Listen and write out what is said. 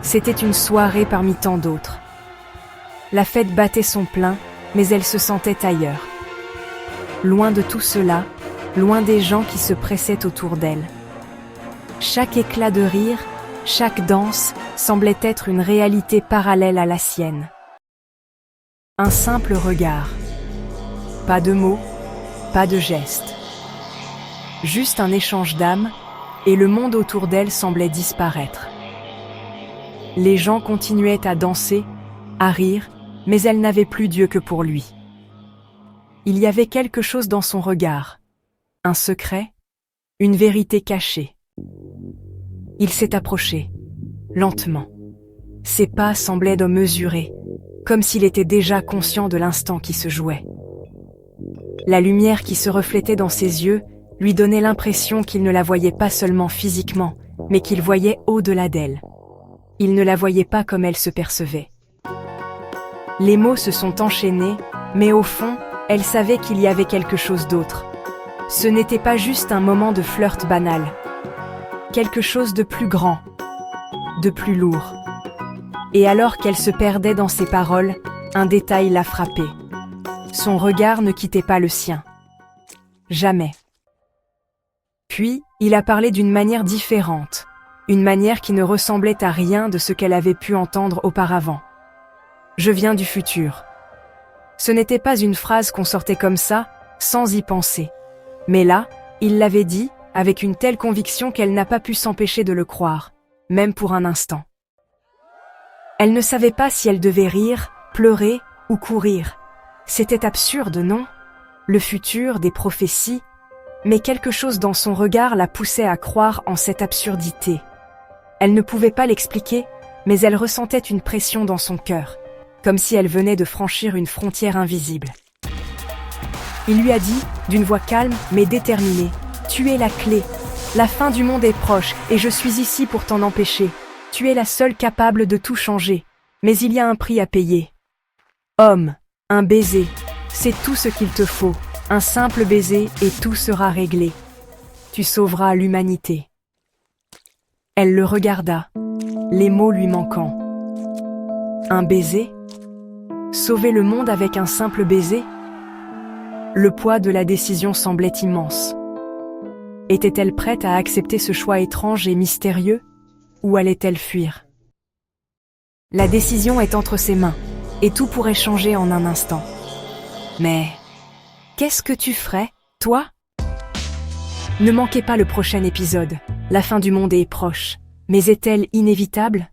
C'était une soirée parmi tant d'autres. La fête battait son plein, mais elle se sentait ailleurs. Loin de tout cela, loin des gens qui se pressaient autour d'elle. Chaque éclat de rire, chaque danse, semblait être une réalité parallèle à la sienne. Un simple regard. Pas de mots, pas de gestes. Juste un échange d'âme, et le monde autour d'elle semblait disparaître. Les gens continuaient à danser, à rire, mais elle n'avait plus Dieu que pour lui. Il y avait quelque chose dans son regard, un secret, une vérité cachée. Il s'est approché, lentement. Ses pas semblaient de mesurés, comme s'il était déjà conscient de l'instant qui se jouait. La lumière qui se reflétait dans ses yeux lui donnait l'impression qu'il ne la voyait pas seulement physiquement, mais qu'il voyait au-delà d'elle. Il ne la voyait pas comme elle se percevait. Les mots se sont enchaînés, mais au fond, elle savait qu'il y avait quelque chose d'autre. Ce n'était pas juste un moment de flirt banal. Quelque chose de plus grand, de plus lourd. Et alors qu'elle se perdait dans ses paroles, un détail l'a frappée. Son regard ne quittait pas le sien. Jamais. Puis, il a parlé d'une manière différente, une manière qui ne ressemblait à rien de ce qu'elle avait pu entendre auparavant. Je viens du futur. Ce n'était pas une phrase qu'on sortait comme ça, sans y penser. Mais là, il l'avait dit, avec une telle conviction qu'elle n'a pas pu s'empêcher de le croire, même pour un instant. Elle ne savait pas si elle devait rire, pleurer ou courir. C'était absurde, non? Le futur, des prophéties, mais quelque chose dans son regard la poussait à croire en cette absurdité. Elle ne pouvait pas l'expliquer, mais elle ressentait une pression dans son cœur, comme si elle venait de franchir une frontière invisible. Il lui a dit, d'une voix calme mais déterminée, « Tu es la clé. La fin du monde est proche et je suis ici pour t'en empêcher. Tu es la seule capable de tout changer. Mais il y a un prix à payer. Homme, un baiser, c'est tout ce qu'il te faut. Un simple baiser et tout sera réglé. Tu sauveras l'humanité. » Elle le regarda, les mots lui manquant. Un baiser? Sauver le monde avec un simple baiser? Le poids de la décision semblait immense. Était-elle prête à accepter ce choix étrange et mystérieux, ou allait-elle fuir? La décision est entre ses mains, et tout pourrait changer en un instant. Mais qu'est-ce que tu ferais, toi? Ne manquez pas le prochain épisode. La fin du monde est proche. Mais est-elle inévitable?